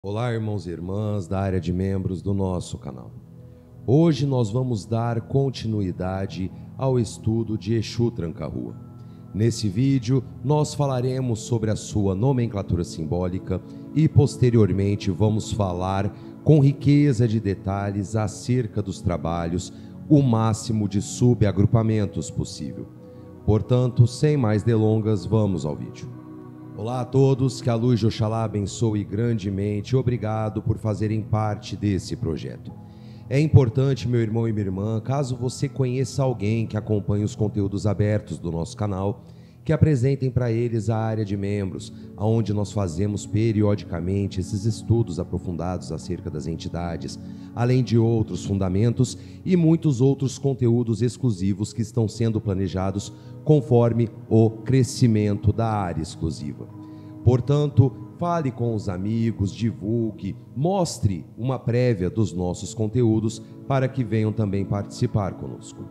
Olá, irmãos e irmãs da área de membros do nosso canal. Hoje nós vamos dar continuidade ao estudo de Exu Tranca-Rua. Nesse vídeo, nós falaremos sobre a sua nomenclatura simbólica e, posteriormente, vamos falar com riqueza de detalhes acerca dos trabalhos, o máximo de subagrupamentos possível. Portanto, sem mais delongas, vamos ao vídeo. Olá a todos, que a luz de Oxalá abençoe grandemente. Obrigado por fazerem parte desse projeto. É importante, meu irmão e minha irmã, caso você conheça alguém que acompanhe os conteúdos abertos do nosso canal, que apresentem para eles a área de membros, onde nós fazemos periodicamente esses estudos aprofundados acerca das entidades, além de outros fundamentos e muitos outros conteúdos exclusivos que estão sendo planejados conforme o crescimento da área exclusiva. Portanto, fale com os amigos, divulgue, mostre uma prévia dos nossos conteúdos para que venham também participar conosco.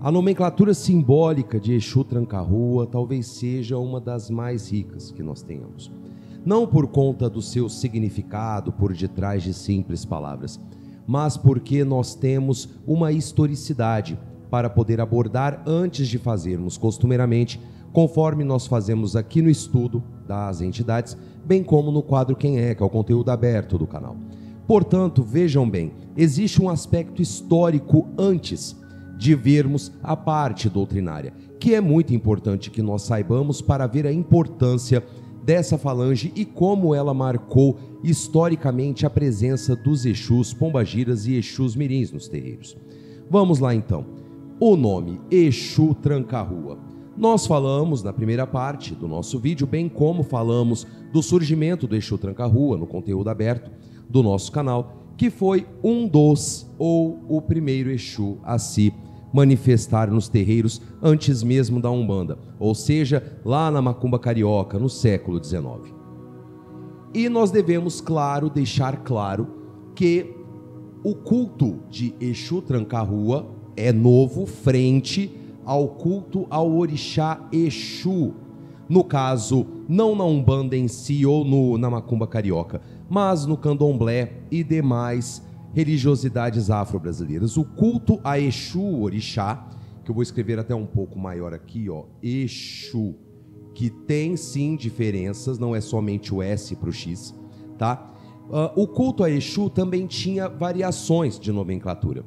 A nomenclatura simbólica de Exu Tranca-Rua talvez seja uma das mais ricas que nós tenhamos. Não por conta do seu significado por detrás de simples palavras, mas porque nós temos uma historicidade para poder abordar antes de fazermos costumeiramente, conforme nós fazemos aqui no estudo das entidades, bem como no quadro Quem é, que é o conteúdo aberto do canal. Portanto, vejam bem, existe um aspecto histórico antes de vermos a parte doutrinária, que é muito importante que nós saibamos para ver a importância dessa falange e como ela marcou historicamente a presença dos Exus Pombagiras e Exus Mirins nos terreiros. Vamos lá então. O nome Exu Tranca-Rua. Nós falamos na primeira parte do nosso vídeo, bem como falamos do surgimento do Exu Tranca-Rua no conteúdo aberto do nosso canal, que foi um dos ou o primeiro Exu a se manifestar nos terreiros antes mesmo da Umbanda, ou seja, lá na Macumba Carioca, no século XIX. E nós devemos, claro, deixar claro que o culto de Exu Tranca-Rua é novo frente ao culto ao orixá Exu. No caso, não na Umbanda em si ou na Macumba Carioca, mas no Candomblé e demais religiosidades afro-brasileiras. O culto a Exu Orixá, que eu vou escrever até um pouco maior aqui, ó, Exu, que tem sim diferenças, não é somente o S para o X, tá? O culto a Exu também tinha variações de nomenclatura.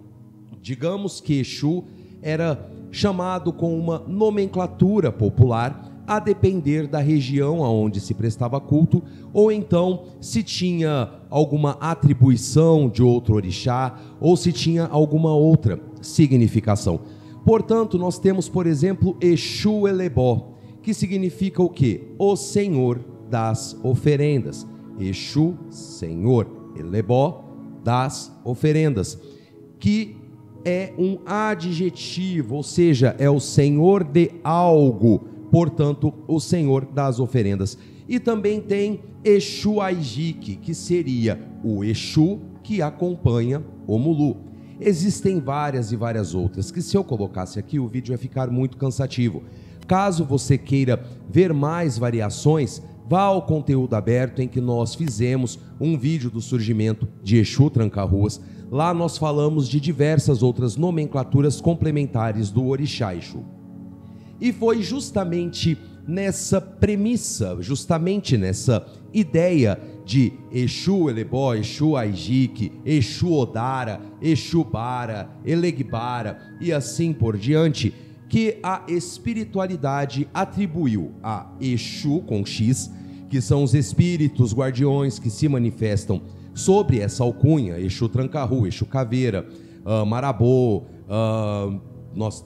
Digamos que Exu era chamado com uma nomenclatura popular, a depender da região aonde se prestava culto, ou então se tinha alguma atribuição de outro orixá, ou se tinha alguma outra significação. Portanto, nós temos, por exemplo, Exu Elebó, que significa o quê? O Senhor das Oferendas. Exu, Senhor, Elebó, das Oferendas, que é um adjetivo, ou seja, é o Senhor de algo, portanto, o Senhor das Oferendas. E também tem Exu Aijiki, que seria o Exu que acompanha o Mulu. Existem várias e várias outras, que se eu colocasse aqui, o vídeo ia ficar muito cansativo. Caso você queira ver mais variações, vá ao conteúdo aberto em que nós fizemos um vídeo do surgimento de Exu Tranca-Ruas. Lá nós falamos de diversas outras nomenclaturas complementares do orixá Exu. E foi justamente nessa premissa, justamente nessa ideia de Exu Elebó, Exu Aijiki, Exu Odara, Exu Bara, Elegbara e assim por diante, que a espiritualidade atribuiu a Exu com X, que são os espíritos guardiões que se manifestam sobre essa alcunha, Exu Tranca-Rua, Exu Caveira, Marabô,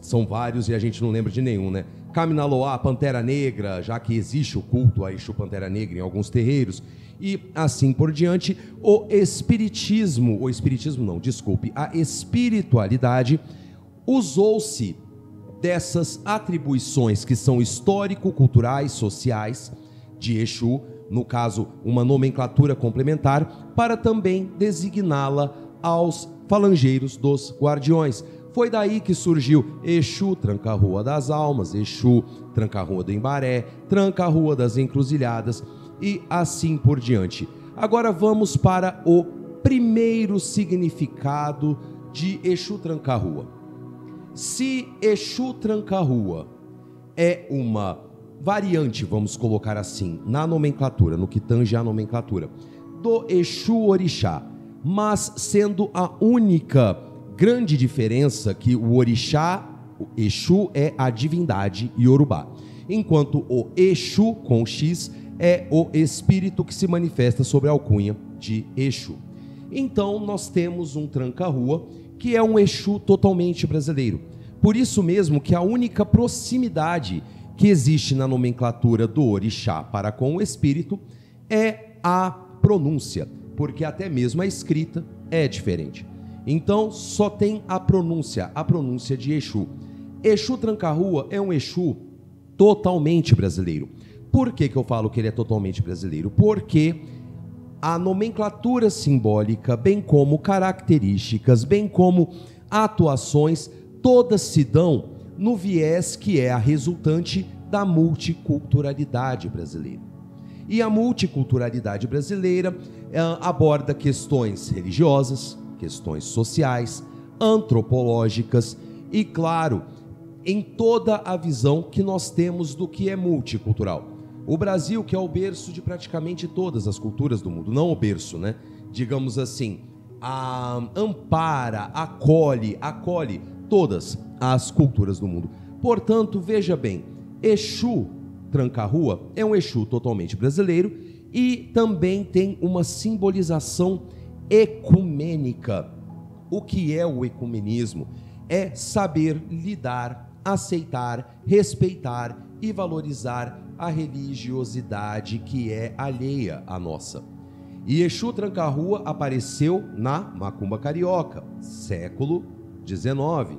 são vários e a gente não lembra de nenhum, né? Kaminaloá, Pantera Negra, já que existe o culto a Exu Pantera Negra em alguns terreiros, e assim por diante. A espiritualidade usou-se dessas atribuições que são histórico-culturais, sociais de Exu, no caso, uma nomenclatura complementar, para também designá-la aos falangeiros dos guardiões, Foi daí que surgiu Exu Tranca-Rua das Almas, Exu Tranca-Rua do Embaré, Tranca-Rua das Encruzilhadas e assim por diante. Agora vamos para o primeiro significado de Exu Tranca-Rua. Se Exu Tranca-Rua é uma variante, vamos colocar assim, na nomenclatura, no que tange a nomenclatura, do Exu Orixá, mas sendo a única grande diferença que o Orixá, o Exu é a divindade iorubá, enquanto o Exu com X é o espírito que se manifesta sobre a alcunha de Exu. Então nós temos um Tranca-Rua que é um Exu totalmente brasileiro. Por isso mesmo que a única proximidade que existe na nomenclatura do Orixá para com o espírito é a pronúncia, porque até mesmo a escrita é diferente. Então só tem a pronúncia de Exu. Exu Tranca-Rua é um Exu totalmente brasileiro. Por que eu falo que ele é totalmente brasileiro? Porque a nomenclatura simbólica, bem como características, bem como atuações, todas se dão no viés que é a resultante da multiculturalidade brasileira. E a multiculturalidade brasileira aborda questões religiosas, questões sociais, antropológicas e, claro, em toda a visão que nós temos do que é multicultural. O Brasil, que é o berço de praticamente todas as culturas do mundo, não o berço, né? Digamos assim, ampara, acolhe todas as culturas do mundo. Portanto, veja bem, Exu Tranca-Rua é um Exu totalmente brasileiro e também tem uma simbolização ecumênica. O que é o ecumenismo? É saber lidar, aceitar, respeitar e valorizar a religiosidade que é alheia à nossa. E Exu Tranca-Rua apareceu na Macumba Carioca, século XIX.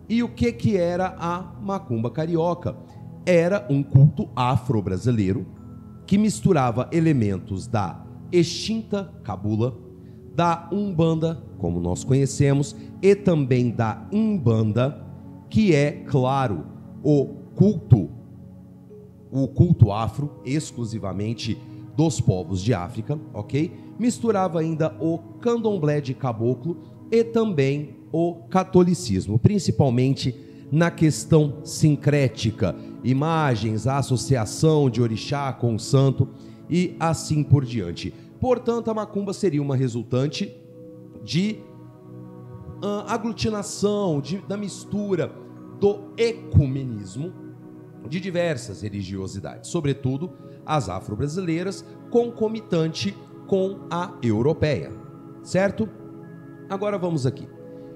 E o que era a Macumba Carioca? Era um culto afro-brasileiro que misturava elementos da extinta cabula, da umbanda, como nós conhecemos, e também da umbanda, que é, claro, o culto afro, exclusivamente dos povos de África, ok? Misturava ainda o candomblé de caboclo e também o catolicismo, principalmente na questão sincrética, imagens, a associação de orixá com o santo e assim por diante. Portanto, a macumba seria uma resultante de aglutinação, da mistura do ecumenismo de diversas religiosidades, sobretudo as afro-brasileiras, concomitante com a europeia, certo? Agora vamos aqui.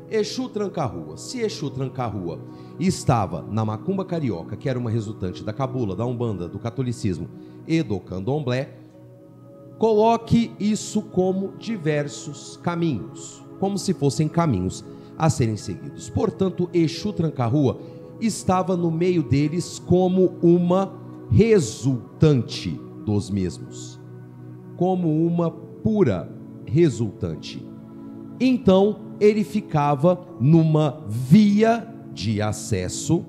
Exu Tranca-Rua. Se Exu Tranca-Rua estava na Macumba Carioca, que era uma resultante da cabula, da umbanda, do catolicismo e do candomblé, coloque isso como diversos caminhos, como se fossem caminhos a serem seguidos. Portanto, Exu Tranca-Rua estava no meio deles como uma resultante dos mesmos, como uma pura resultante. Então, ele ficava numa via de acesso,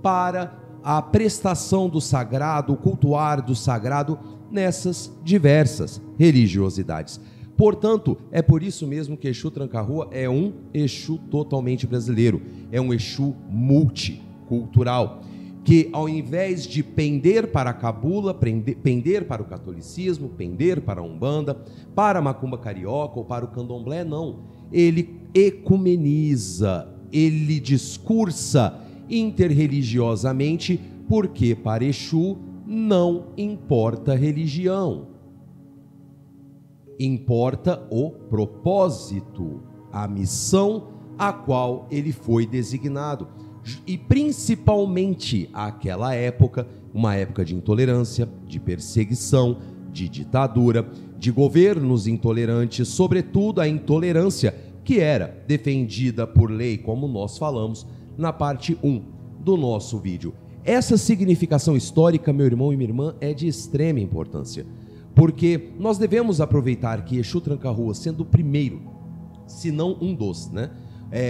para a prestação do sagrado, o cultuar do sagrado nessas diversas religiosidades. Portanto, é por isso mesmo que Exu Tranca-Rua é um Exu totalmente brasileiro, é um Exu multicultural, que ao invés de pender para a cabula, pender para o catolicismo, pender para a umbanda, para a macumba carioca ou para o candomblé, não. Ele ecumeniza, ele discursa interreligiosamente, porque para Exu não importa religião, importa o propósito, a missão a qual ele foi designado. E principalmente aquela época, uma época de intolerância, de perseguição, de ditadura, de governos intolerantes, sobretudo a intolerância que era defendida por lei, como nós falamos na parte 1 do nosso vídeo. Essa significação histórica, meu irmão e minha irmã, é de extrema importância, porque nós devemos aproveitar que Exu Tranca-Rua, sendo o primeiro se não um dos, né?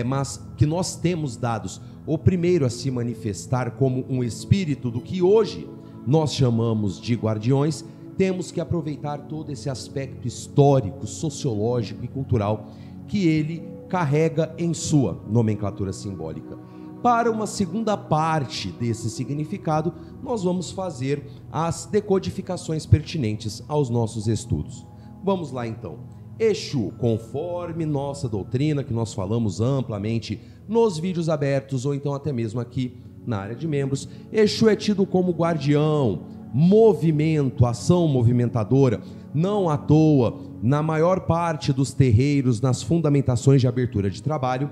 Mas que nós temos dados o primeiro a se manifestar como um espírito do que hoje nós chamamos de guardiões, temos que aproveitar todo esse aspecto histórico, sociológico e cultural que ele carrega em sua nomenclatura simbólica. Para uma segunda parte desse significado, nós vamos fazer as decodificações pertinentes aos nossos estudos. Vamos lá então. Exu, conforme nossa doutrina, que nós falamos amplamente nos vídeos abertos ou então até mesmo aqui na área de membros, Exu é tido como guardião, movimento, ação movimentadora. Não à toa, na maior parte dos terreiros, nas fundamentações de abertura de trabalho,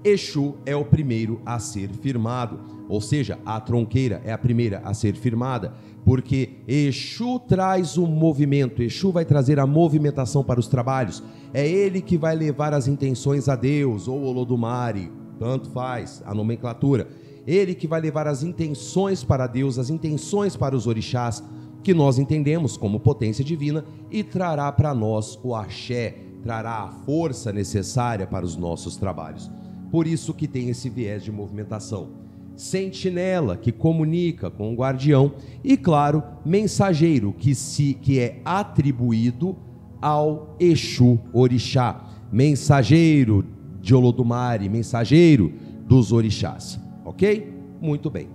Exu é o primeiro a ser firmado, ou seja, a tronqueira é a primeira a ser firmada, porque Exu traz o movimento, Exu vai trazer a movimentação para os trabalhos, é ele que vai levar as intenções a Deus, ou Olodumare, tanto faz a nomenclatura, ele que vai levar as intenções para Deus, as intenções para os orixás, que nós entendemos como potência divina, e trará para nós o axé, trará a força necessária para os nossos trabalhos. Por isso que tem esse viés de movimentação. Sentinela, que comunica com o guardião, e claro, mensageiro, que é atribuído ao Exu orixá, mensageiro de Olodumare, mensageiro dos orixás, ok? Muito bem.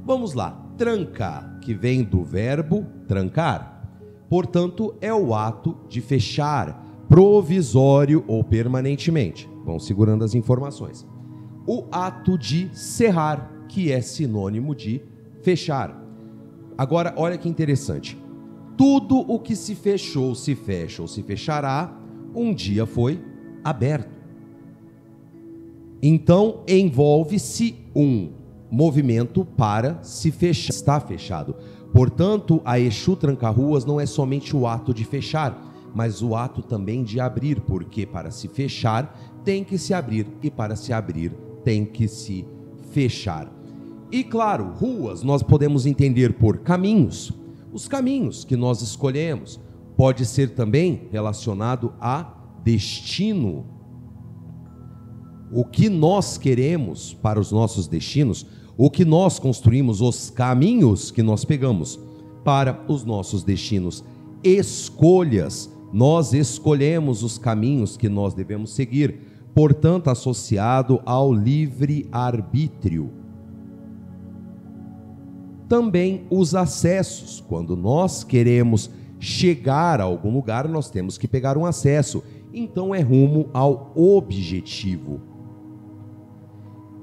Vamos lá. Tranca, que vem do verbo trancar, portanto é o ato de fechar, provisório ou permanentemente. Vão segurando as informações. O ato de cerrar, que é sinônimo de fechar. Agora, olha que interessante. Tudo o que se fechou, se fecha ou se fechará, um dia foi aberto. Então, envolve-se um movimento para se fechar. Está fechado. Portanto, a Exu Tranca-Ruas não é somente o ato de fechar, mas o ato também de abrir, porque para se fechar tem que se abrir e para se abrir tem que se fechar. E claro, ruas nós podemos entender por caminhos. Os caminhos que nós escolhemos pode ser também relacionado a destino. O que nós queremos para os nossos destinos, o que nós construímos, os caminhos que nós pegamos para os nossos destinos. Escolhas. Nós escolhemos os caminhos que nós devemos seguir, portanto, associado ao livre-arbítrio. Também os acessos. Quando nós queremos chegar a algum lugar, nós temos que pegar um acesso. Então, é rumo ao objetivo.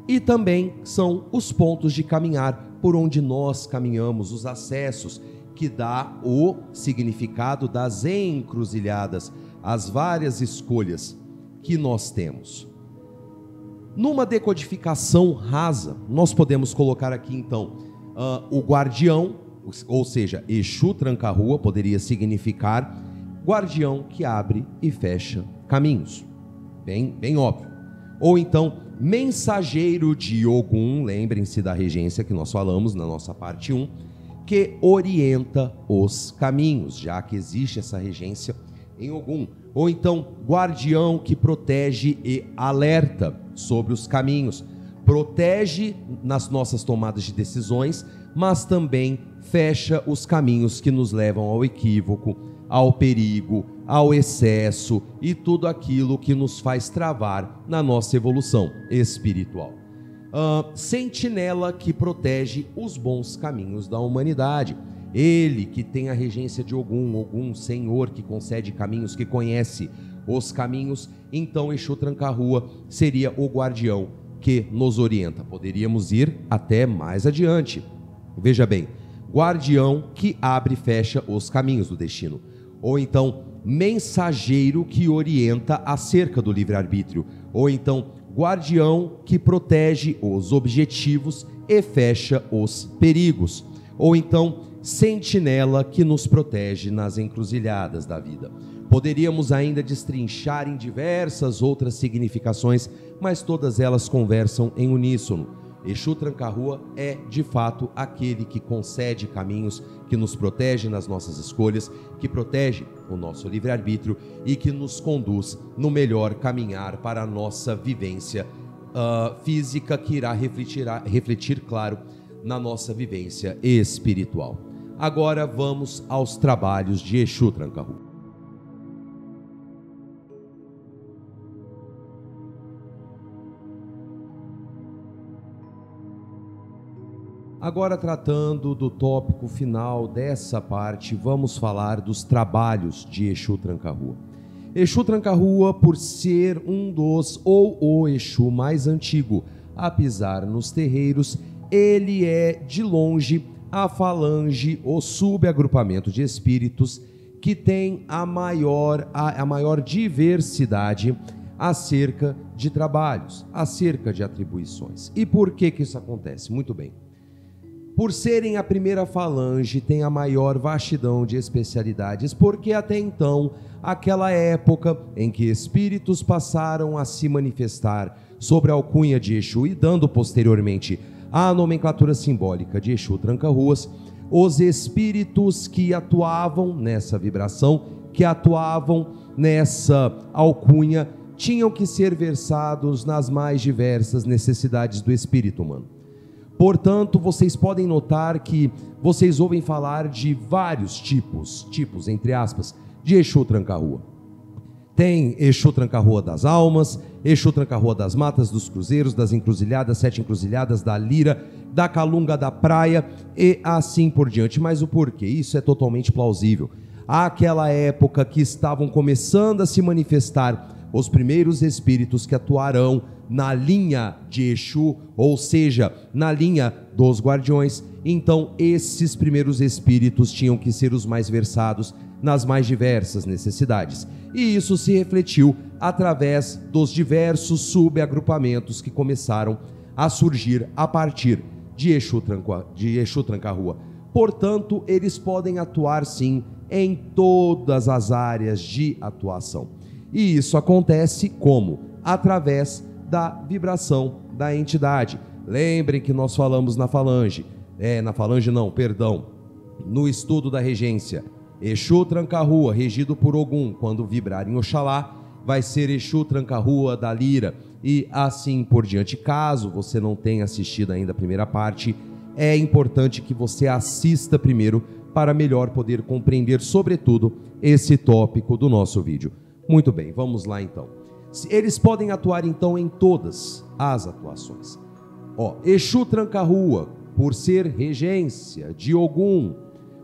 E também são os pontos de caminhar, por onde nós caminhamos, os acessos, que dá o significado das encruzilhadas, as várias escolhas que nós temos. Numa decodificação rasa, nós podemos colocar aqui então o guardião, ou seja, Exu Tranca-Rua poderia significar guardião que abre e fecha caminhos, bem óbvio. Ou então mensageiro de Ogum, lembrem-se da regência que nós falamos na nossa parte 1, que orienta os caminhos, já que existe essa regência em Ogum. Ou então, guardião que protege e alerta sobre os caminhos, protege nas nossas tomadas de decisões, mas também fecha os caminhos que nos levam ao equívoco, ao perigo, ao excesso e tudo aquilo que nos faz travar na nossa evolução espiritual. Sentinela que protege os bons caminhos da humanidade. Ele que tem a regência de Ogum, Ogum, Senhor que concede caminhos, que conhece os caminhos. Então Exu Tranca-Rua seria o guardião que nos orienta. Poderíamos ir até mais adiante. Veja bem, guardião que abre e fecha os caminhos do destino. Ou então mensageiro que orienta acerca do livre-arbítrio. Ou então guardião que protege os objetivos e fecha os perigos. Ou então sentinela que nos protege nas encruzilhadas da vida. Poderíamos ainda destrinchar em diversas outras significações, mas todas elas conversam em uníssono. Exu Tranca-Rua é, de fato, aquele que concede caminhos, que nos protege nas nossas escolhas, que protege o nosso livre-arbítrio e que nos conduz no melhor caminhar para a nossa vivência física, que irá refletir, claro, na nossa vivência espiritual. Agora vamos aos trabalhos de Exu Tranca-Rua. Agora, tratando do tópico final dessa parte, vamos falar dos trabalhos de Exu Tranca-Rua. Exu Tranca-Rua, por ser um dos ou o Exu mais antigo a pisar nos terreiros, ele é, de longe, a falange, o subagrupamento de espíritos que tem a maior diversidade acerca de trabalhos, acerca de atribuições. E por que isso acontece? Muito bem. Por serem a primeira falange, tem a maior vastidão de especialidades, porque até então, aquela época em que espíritos passaram a se manifestar sobre a alcunha de Exu e dando posteriormente a nomenclatura simbólica de Exu Tranca-Ruas, os espíritos que atuavam nessa vibração, que atuavam nessa alcunha, tinham que ser versados nas mais diversas necessidades do espírito humano. Portanto, vocês podem notar que vocês ouvem falar de vários tipos, entre aspas, de Exu Tranca-Rua. Tem Exu Tranca-Rua das almas, Exu Tranca-Rua das matas, dos cruzeiros, das encruzilhadas, 7 encruzilhadas, da lira, da calunga da praia e assim por diante. Mas o porquê? Isso é totalmente plausível. Àquela época que estavam começando a se manifestar os primeiros espíritos que atuarão na linha de Exu, ou seja, na linha dos guardiões, então esses primeiros espíritos tinham que ser os mais versados nas mais diversas necessidades. E isso se refletiu através dos diversos subagrupamentos que começaram a surgir a partir de Exu Tranca-Rua. Portanto, eles podem atuar sim em todas as áreas de atuação. E isso acontece como? Através da vibração da entidade. Lembrem que nós falamos no estudo da regência. Exu Tranca-Rua, regido por Ogum, quando vibrar em Oxalá, vai ser Exu Tranca-Rua da lira e assim por diante. Caso você não tenha assistido ainda a primeira parte, é importante que você assista primeiro para melhor poder compreender, sobretudo, esse tópico do nosso vídeo. Muito bem, vamos lá então. Eles podem atuar então em todas as atuações. Exu Tranca-Rua, por ser regência de Ogum,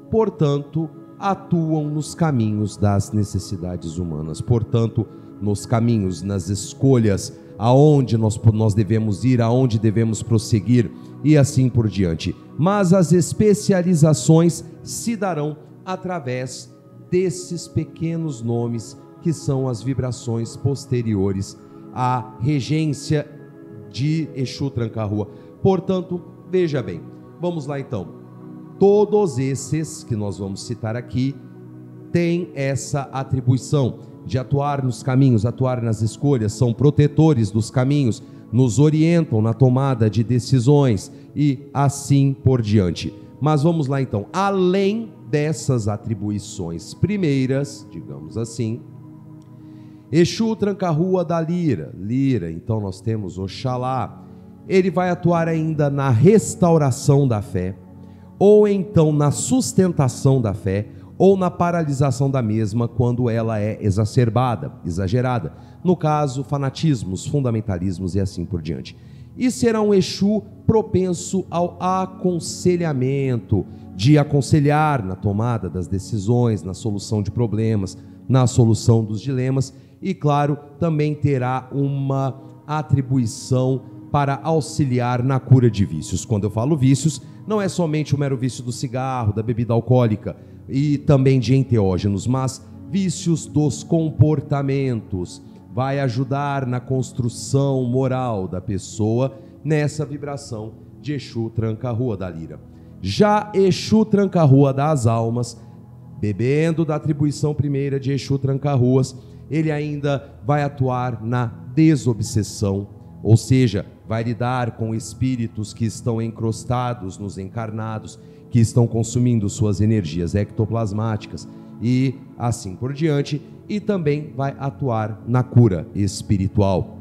portanto, atuam nos caminhos das necessidades humanas, portanto, nos caminhos, nas escolhas, aonde nós devemos ir, aonde devemos prosseguir e assim por diante. Mas as especializações se darão através desses pequenos nomes que são as vibrações posteriores à regência de Exu Tranca-Rua. Portanto, veja bem, vamos lá então. Todos esses que nós vamos citar aqui têm essa atribuição de atuar nos caminhos, atuar nas escolhas, são protetores dos caminhos, nos orientam na tomada de decisões e assim por diante. Mas vamos lá então, além dessas atribuições primeiras, digamos assim, Exu Tranca-Rua da lira, então nós temos Oxalá, ele vai atuar ainda na restauração da fé, ou então na sustentação da fé, ou na paralisação da mesma quando ela é exacerbada, exagerada. No caso, fanatismos, fundamentalismos e assim por diante. E será um Exu propenso ao aconselhamento, de aconselhar na tomada das decisões, na solução de problemas, na solução dos dilemas. E claro, também terá uma atribuição para auxiliar na cura de vícios. Quando eu falo vícios, não é somente o mero vício do cigarro, da bebida alcoólica e também de enteógenos, mas vícios dos comportamentos. Vai ajudar na construção moral da pessoa nessa vibração de Exu Tranca-Rua da lira. Já Exu Tranca-Rua das almas, bebendo da atribuição primeira de Exu Tranca-Ruas, ele ainda vai atuar na desobsessão, ou seja, vai lidar com espíritos que estão encrostados nos encarnados, que estão consumindo suas energias ectoplasmáticas e assim por diante, e também vai atuar na cura espiritual.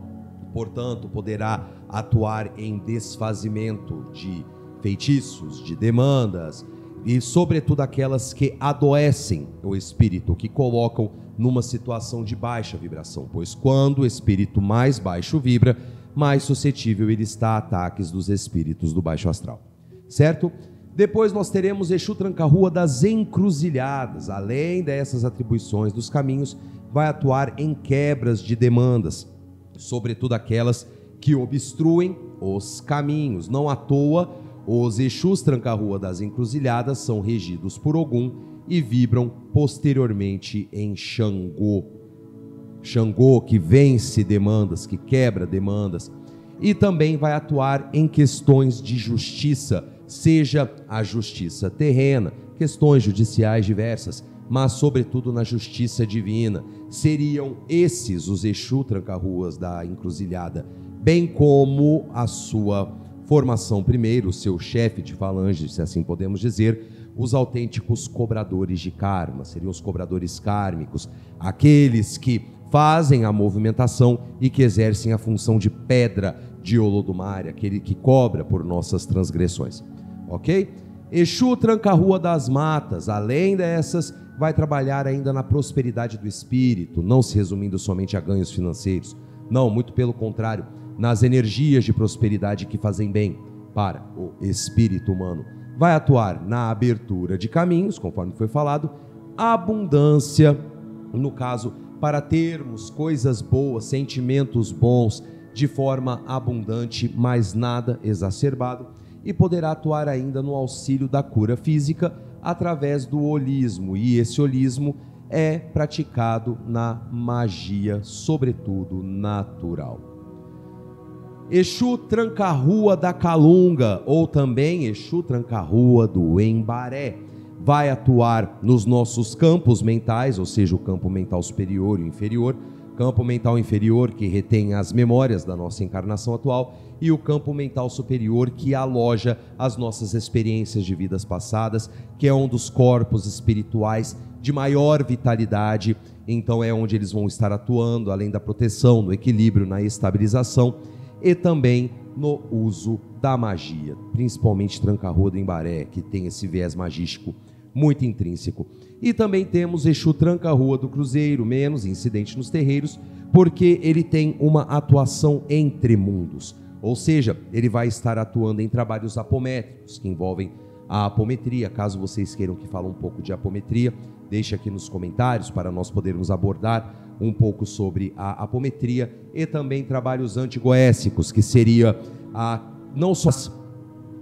Portanto, poderá atuar em desfazimento de feitiços, de demandas e sobretudo aquelas que adoecem o espírito, que colocam numa situação de baixa vibração, pois quando o espírito mais baixo vibra, mais suscetível ele está a ataques dos espíritos do baixo astral, certo? Depois nós teremos Exu Tranca-Rua das Encruzilhadas. Além dessas atribuições dos caminhos, vai atuar em quebras de demandas, sobretudo aquelas que obstruem os caminhos. Não à toa, os Exus Tranca-Rua das Encruzilhadas são regidos por Ogum e vibram posteriormente em Xangô. Xangô, que vence demandas, que quebra demandas, e também vai atuar em questões de justiça, seja a justiça terrena, questões judiciais diversas, mas sobretudo na justiça divina. Seriam esses os Exu Tranca-Ruas da Encruzilhada, bem como a sua formação primeiro, o seu chefe de falange, se assim podemos dizer, os autênticos cobradores de karma, seriam os cobradores kármicos, aqueles que fazem a movimentação e que exercem a função de pedra de Olodumare, aquele que cobra por nossas transgressões, ok? Exu Tranca-Rua das Matas, além dessas, vai trabalhar ainda na prosperidade do espírito, não se resumindo somente a ganhos financeiros, não, muito pelo contrário, nas energias de prosperidade que fazem bem para o espírito humano. Vai atuar na abertura de caminhos, conforme foi falado, abundância, no caso, para termos coisas boas, sentimentos bons, de forma abundante, mas nada exacerbado, e poderá atuar ainda no auxílio da cura física através do holismo, e esse holismo é praticado na magia, sobretudo natural. Exu Tranca-Rua da Calunga, ou também Exu Tranca-Rua do Embaré, vai atuar nos nossos campos mentais, ou seja, o campo mental superior e inferior, campo mental inferior que retém as memórias da nossa encarnação atual e o campo mental superior que aloja as nossas experiências de vidas passadas, que é um dos corpos espirituais de maior vitalidade, então é onde eles vão estar atuando, além da proteção, no equilíbrio, na estabilização e também no uso da magia, principalmente Tranca-Rua do Embaré, que tem esse viés magístico muito intrínseco. E também temos Exu Tranca-Rua do Cruzeiro, menos incidente nos terreiros, porque ele tem uma atuação entre mundos, ou seja, ele vai estar atuando em trabalhos apométricos, que envolvem a apometria. Caso vocês queiram que fale um pouco de apometria, deixe aqui nos comentários para nós podermos abordar um pouco sobre a apometria, e também trabalhos antigoécicos, que seria não só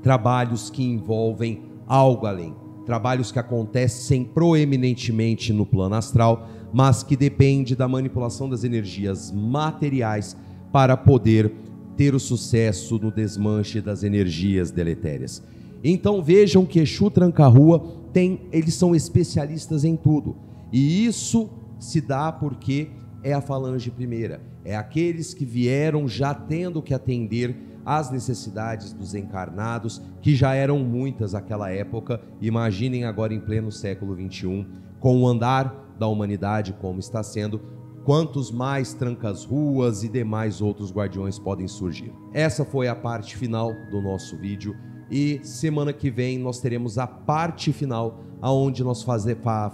trabalhos que envolvem algo além, trabalhos que acontecem proeminentemente no plano astral, mas que depende da manipulação das energias materiais para poder ter o sucesso no desmanche das energias deletérias. Então vejam que Exu Tranca-Rua eles são especialistas em tudo, e isso se dá porque é a falange primeira, é aqueles que vieram já tendo que atender às necessidades dos encarnados, que já eram muitas naquela época. Imaginem agora em pleno século XXI, com o andar da humanidade como está sendo, quantos mais Trancas-Ruas e demais outros guardiões podem surgir. Essa foi a parte final do nosso vídeo, e semana que vem nós teremos a parte final, onde nós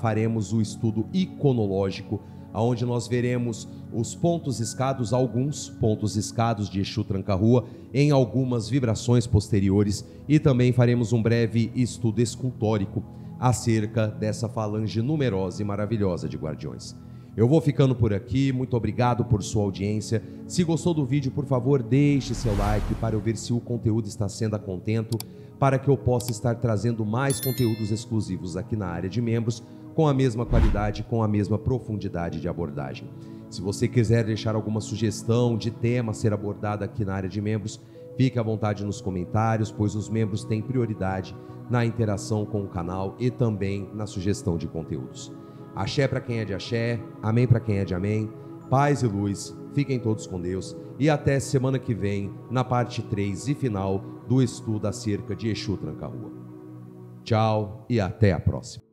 faremos o estudo iconológico, onde nós veremos os pontos escados, alguns pontos escados de Exu Tranca-Rua em algumas vibrações posteriores, e também faremos um breve estudo escultórico acerca dessa falange numerosa e maravilhosa de guardiões. Eu vou ficando por aqui, muito obrigado por sua audiência. Se gostou do vídeo, por favor, deixe seu like para eu ver se o conteúdo está sendo a contento, para que eu possa estar trazendo mais conteúdos exclusivos aqui na área de membros, com a mesma qualidade, com a mesma profundidade de abordagem. Se você quiser deixar alguma sugestão de tema a ser abordado aqui na área de membros, fique à vontade nos comentários, pois os membros têm prioridade na interação com o canal e também na sugestão de conteúdos. Axé para quem é de axé, amém para quem é de amém, paz e luz Fiquem todos com Deus e até semana que vem na parte 3 e final do estudo acerca de Exu Tranca-Rua. Tchau e até a próxima.